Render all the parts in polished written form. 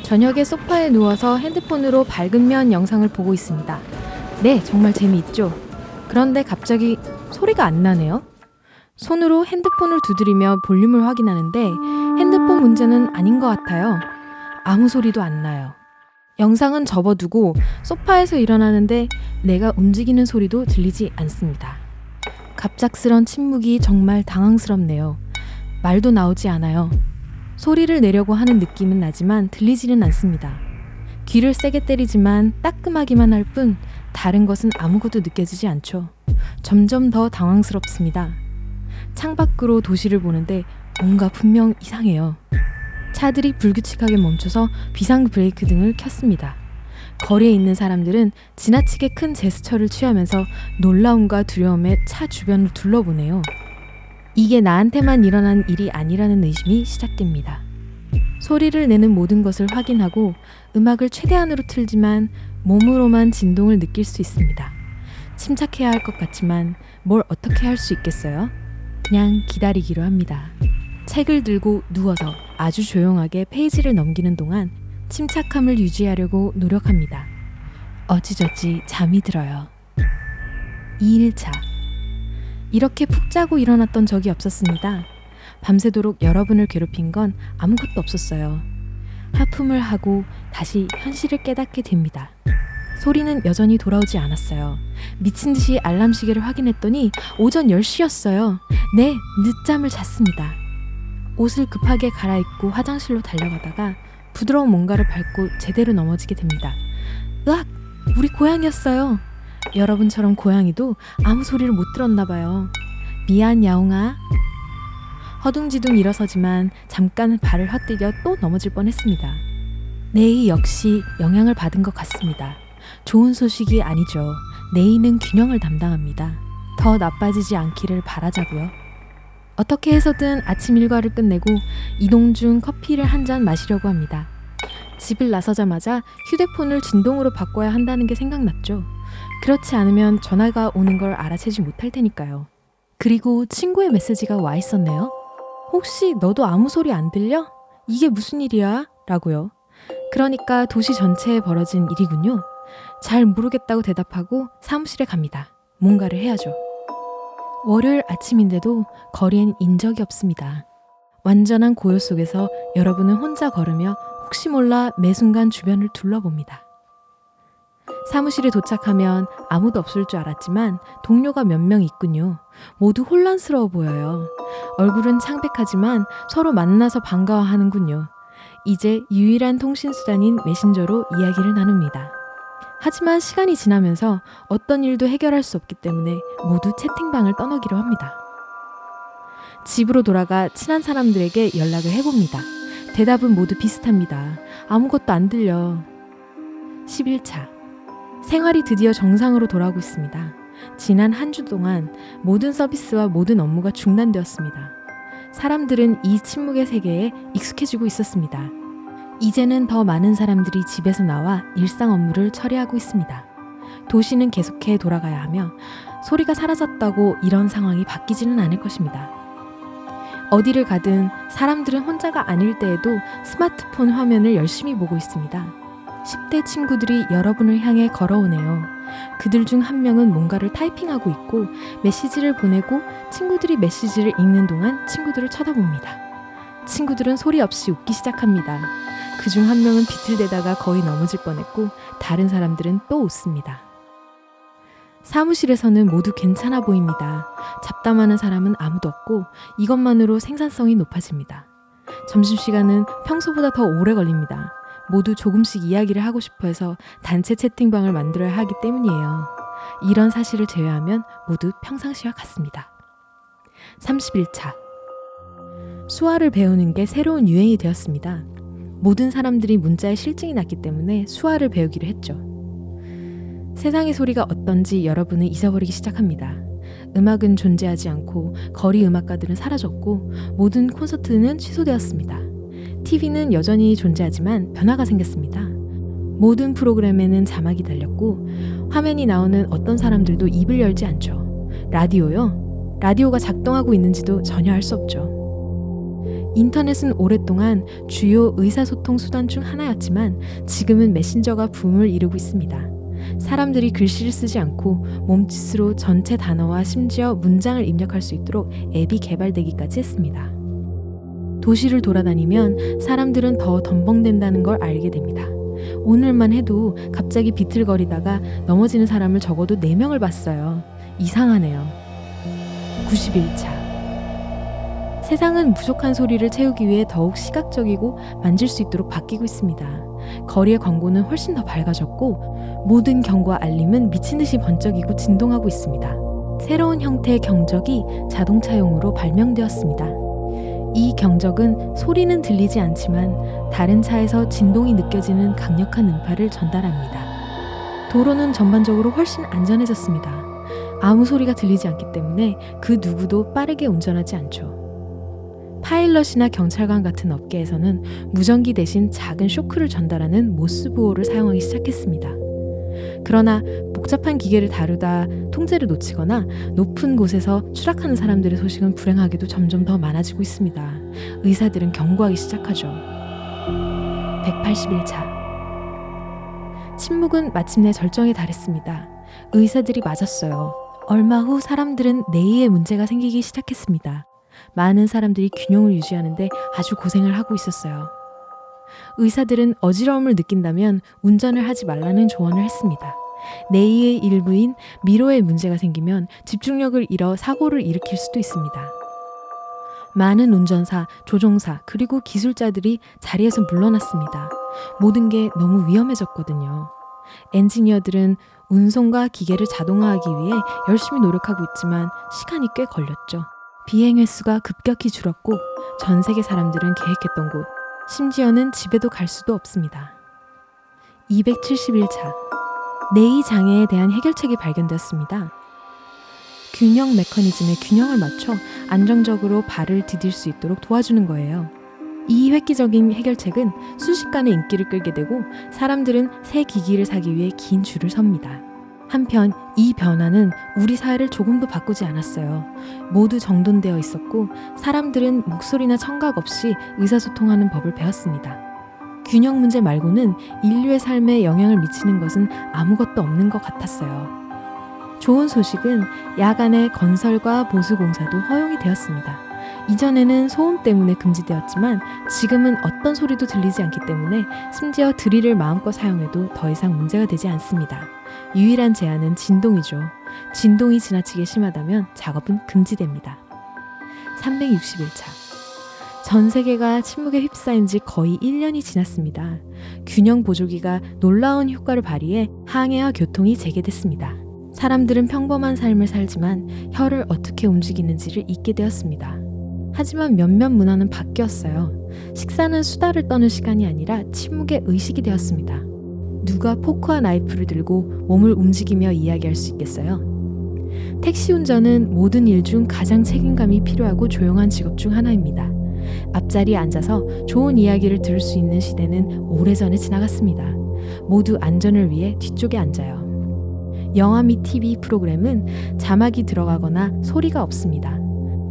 저녁에 소파에 누워서 핸드폰으로 밝은 면 영상을 보고 있습니다. 네, 정말 재미있죠? 그런데 갑자기 소리가 안 나네요. 손으로 핸드폰을 두드리며 볼륨을 확인하는데 핸드폰 문제는 아닌 것 같아요. 아무 소리도 안 나요. 영상은 접어두고 소파에서 일어나는데 내가 움직이는 소리도 들리지 않습니다. 갑작스런 침묵이 정말 당황스럽네요. 말도 나오지 않아요. 소리를 내려고 하는 느낌은 나지만 들리지는 않습니다. 귀를 세게 때리지만 따끔하기만 할 뿐 다른 것은 아무것도 느껴지지 않죠. 점점 더 당황스럽습니다. 창밖으로 도시를 보는데 뭔가 분명 이상해요. 차들이 불규칙하게 멈춰서 비상 브레이크 등을 켰습니다. 거리에 있는 사람들은 지나치게 큰 제스처를 취하면서 놀라움과 두려움에 차 주변을 둘러보네요. 이게 나한테만 일어난 일이 아니라는 의심이 시작됩니다. 소리를 내는 모든 것을 확인하고 음악을 최대한으로 틀지만 몸으로만 진동을 느낄 수 있습니다. 침착해야 할 것 같지만 뭘 어떻게 할 수 있겠어요? 그냥 기다리기로 합니다. 책을 들고 누워서 아주 조용하게 페이지를 넘기는 동안 침착함을 유지하려고 노력합니다. 어찌저찌 잠이 들어요. 2일차. 이렇게 푹 자고 일어났던 적이 없었습니다. 밤새도록 여러분을 괴롭힌 건 아무것도 없었어요. 하품을 하고 다시 현실을 깨닫게 됩니다. 소리는 여전히 돌아오지 않았어요. 미친 듯이 알람 시계를 확인했더니 오전 10시였어요. 네, 늦잠을 잤습니다. 옷을 급하게 갈아입고 화장실로 달려가다가 부드러운 뭔가를 밟고 제대로 넘어지게 됩니다. 으악! 우리 고양이였어요. 여러분처럼 고양이도 아무 소리를 못 들었나 봐요. 미안 야옹아. 허둥지둥 일어서지만 잠깐 발을 헛디뎌 또 넘어질 뻔했습니다. 네이 역시 영향을 받은 것 같습니다. 좋은 소식이 아니죠. 네이는 균형을 담당합니다. 더 나빠지지 않기를 바라자고요. 어떻게 해서든 아침 일과를 끝내고 이동 중 커피를 한 잔 마시려고 합니다. 집을 나서자마자 휴대폰을 진동으로 바꿔야 한다는 게 생각났죠. 그렇지 않으면 전화가 오는 걸 알아채지 못할 테니까요. 그리고 친구의 메시지가 와 있었네요. 혹시 너도 아무 소리 안 들려? 이게 무슨 일이야? 라고요. 그러니까 도시 전체에 벌어진 일이군요. 잘 모르겠다고 대답하고 사무실에 갑니다. 뭔가를 해야죠. 월요일 아침인데도 거리엔 인적이 없습니다. 완전한 고요 속에서 여러분은 혼자 걸으며 혹시 몰라 매 순간 주변을 둘러봅니다. 사무실에 도착하면 아무도 없을 줄 알았지만 동료가 몇 명 있군요. 모두 혼란스러워 보여요. 얼굴은 창백하지만 서로 만나서 반가워하는군요. 이제 유일한 통신수단인 메신저로 이야기를 나눕니다. 하지만 시간이 지나면서 어떤 일도 해결할 수 없기 때문에 모두 채팅방을 떠나기로 합니다. 집으로 돌아가 친한 사람들에게 연락을 해봅니다. 대답은 모두 비슷합니다. 아무것도 안 들려. 11차. 생활이 드디어 정상으로 돌아오고 있습니다. 지난 한 주 동안 모든 서비스와 모든 업무가 중단되었습니다. 사람들은 이 침묵의 세계에 익숙해지고 있었습니다. 이제는 더 많은 사람들이 집에서 나와 일상 업무를 처리하고 있습니다. 도시는 계속해 돌아가야 하며 소리가 사라졌다고 이런 상황이 바뀌지는 않을 것입니다. 어디를 가든 사람들은 혼자가 아닐 때에도 스마트폰 화면을 열심히 보고 있습니다. 10대 친구들이 여러분을 향해 걸어오네요. 그들 중 한 명은 뭔가를 타이핑하고 있고 메시지를 보내고 친구들이 메시지를 읽는 동안 친구들을 쳐다봅니다. 친구들은 소리 없이 웃기 시작합니다. 그중 한 명은 비틀대다가 거의 넘어질 뻔했고 다른 사람들은 또 웃습니다. 사무실에서는 모두 괜찮아 보입니다. 잡담하는 사람은 아무도 없고 이것만으로 생산성이 높아집니다. 점심시간은 평소보다 더 오래 걸립니다. 모두 조금씩 이야기를 하고 싶어 해서 단체 채팅방을 만들어야 하기 때문이에요. 이런 사실을 제외하면 모두 평상시와 같습니다. 31차. 수화를 배우는 게 새로운 유행이 되었습니다. 모든 사람들이 문자에 실증이 났기 때문에 수화를 배우기로 했죠. 세상의 소리가 어떤지 여러분은 잊어버리기 시작합니다. 음악은 존재하지 않고 거리 음악가들은 사라졌고 모든 콘서트는 취소되었습니다. TV는 여전히 존재하지만 변화가 생겼습니다. 모든 프로그램에는 자막이 달렸고 화면이 나오는 어떤 사람들도 입을 열지 않죠. 라디오요? 라디오가 작동하고 있는지도 전혀 알 수 없죠. 인터넷은 오랫동안 주요 의사소통 수단 중 하나였지만 지금은 메신저가 붐을 이루고 있습니다. 사람들이 글씨를 쓰지 않고 몸짓으로 전체 단어와 심지어 문장을 입력할 수 있도록 앱이 개발되기까지 했습니다. 도시를 돌아다니면 사람들은 더 덤벙댄다는 걸 알게 됩니다. 오늘만 해도 갑자기 비틀거리다가 넘어지는 사람을 적어도 4명을 봤어요. 이상하네요. 91차. 세상은 부족한 소리를 채우기 위해 더욱 시각적이고 만질 수 있도록 바뀌고 있습니다. 거리의 광고는 훨씬 더 밝아졌고 모든 경과 알림은 미친 듯이 번쩍이고 진동하고 있습니다. 새로운 형태의 경적이 자동차용으로 발명되었습니다. 이 경적은 소리는 들리지 않지만 다른 차에서 진동이 느껴지는 강력한 음파를 전달합니다. 도로는 전반적으로 훨씬 안전해졌습니다. 아무 소리가 들리지 않기 때문에 그 누구도 빠르게 운전하지 않죠. 파일럿이나 경찰관 같은 업계에서는 무전기 대신 작은 쇼크를 전달하는 모스부호를 사용하기 시작했습니다. 그러나 복잡한 기계를 다루다 통제를 놓치거나 높은 곳에서 추락하는 사람들의 소식은 불행하게도 점점 더 많아지고 있습니다. 의사들은 경고하기 시작하죠. 181차. 침묵은 마침내 절정에 달했습니다. 의사들이 맞았어요. 얼마 후 사람들은 뇌에 문제가 생기기 시작했습니다. 많은 사람들이 균형을 유지하는데 아주 고생을 하고 있었어요. 의사들은 어지러움을 느낀다면 운전을 하지 말라는 조언을 했습니다. 뇌의 일부인 미로에 문제가 생기면 집중력을 잃어 사고를 일으킬 수도 있습니다. 많은 운전사, 조종사, 그리고 기술자들이 자리에서 물러났습니다. 모든 게 너무 위험해졌거든요. 엔지니어들은 운송과 기계를 자동화하기 위해 열심히 노력하고 있지만 시간이 꽤 걸렸죠. 비행 횟수가 급격히 줄었고 전 세계 사람들은 계획했던 곳, 심지어는 집에도 갈 수도 없습니다. 271차. 뇌의 장애에 대한 해결책이 발견되었습니다. 균형 메커니즘의 균형을 맞춰 안정적으로 발을 디딜 수 있도록 도와주는 거예요. 이 획기적인 해결책은 순식간에 인기를 끌게 되고 사람들은 새 기기를 사기 위해 긴 줄을 섭니다. 한편 이 변화는 우리 사회를 조금도 바꾸지 않았어요. 모두 정돈되어 있었고 사람들은 목소리나 청각 없이 의사소통하는 법을 배웠습니다. 균형 문제 말고는 인류의 삶에 영향을 미치는 것은 아무것도 없는 것 같았어요. 좋은 소식은 야간의 건설과 보수 공사도 허용이 되었습니다. 이전에는 소음 때문에 금지되었지만 지금은 어떤 소리도 들리지 않기 때문에 심지어 드릴을 마음껏 사용해도 더 이상 문제가 되지 않습니다. 유일한 제한은 진동이죠. 진동이 지나치게 심하다면 작업은 금지됩니다. 361차. 전 세계가 침묵에 휩싸인 지 거의 1년이 지났습니다. 균형 보조기가 놀라운 효과를 발휘해 항해와 교통이 재개됐습니다. 사람들은 평범한 삶을 살지만 혀를 어떻게 움직이는지를 잊게 되었습니다. 하지만 몇몇 문화는 바뀌었어요. 식사는 수다를 떠는 시간이 아니라 침묵의 의식이 되었습니다. 누가 포크와 나이프를 들고 몸을 움직이며 이야기할 수 있겠어요? 택시 운전은 모든 일 중 가장 책임감이 필요하고 조용한 직업 중 하나입니다. 앞자리에 앉아서 좋은 이야기를 들을 수 있는 시대는 오래전에 지나갔습니다. 모두 안전을 위해 뒤쪽에 앉아요. 영화 및 TV 프로그램은 자막이 들어가거나 소리가 없습니다.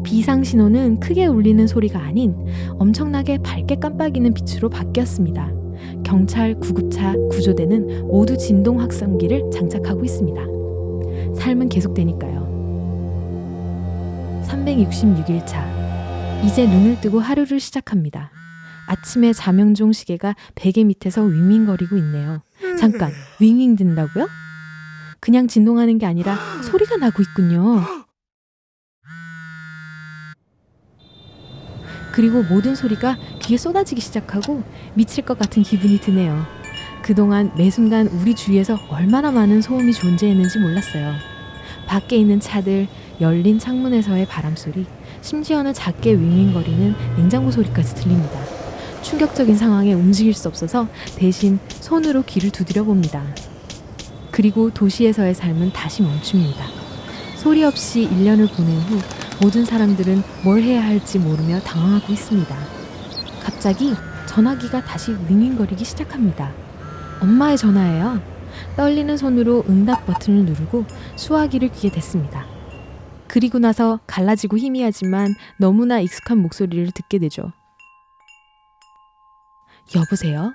비상신호는 크게 울리는 소리가 아닌 엄청나게 밝게 깜빡이는 빛으로 바뀌었습니다. 경찰, 구급차, 구조대는 모두 진동 확성기를 장착하고 있습니다. 삶은 계속되니까요. 366일차. 이제 눈을 뜨고 하루를 시작합니다. 아침에 자명종 시계가 베개 밑에서 윙윙거리고 있네요. 잠깐, 윙윙 된다고요? 그냥 진동하는 게 아니라 소리가 나고 있군요. 그리고 모든 소리가 귀에 쏟아지기 시작하고 미칠 것 같은 기분이 드네요. 그동안 매 순간 우리 주위에서 얼마나 많은 소음이 존재했는지 몰랐어요. 밖에 있는 차들, 열린 창문에서의 바람소리, 심지어는 작게 윙윙거리는 냉장고 소리까지 들립니다. 충격적인 상황에 움직일 수 없어서 대신 손으로 귀를 두드려 봅니다. 그리고 도시에서의 삶은 다시 멈춥니다. 소리 없이 1년을 보낸 후 모든 사람들은 뭘 해야 할지 모르며 당황하고 있습니다. 갑자기 전화기가 다시 윙윙거리기 시작합니다. 엄마의 전화예요. 떨리는 손으로 응답 버튼을 누르고 수화기를 귀에 댔습니다. 그리고 나서 갈라지고 희미하지만 너무나 익숙한 목소리를 듣게 되죠. 여보세요?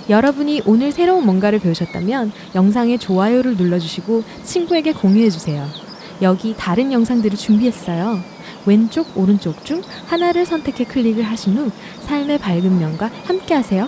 여러분이 오늘 새로운 뭔가를 배우셨다면 영상에 좋아요를 눌러주시고 친구에게 공유해주세요. 여기 다른 영상들을 준비했어요. 왼쪽, 오른쪽 중 하나를 선택해 클릭을 하신 후 삶의 밝은 면과 함께 하세요.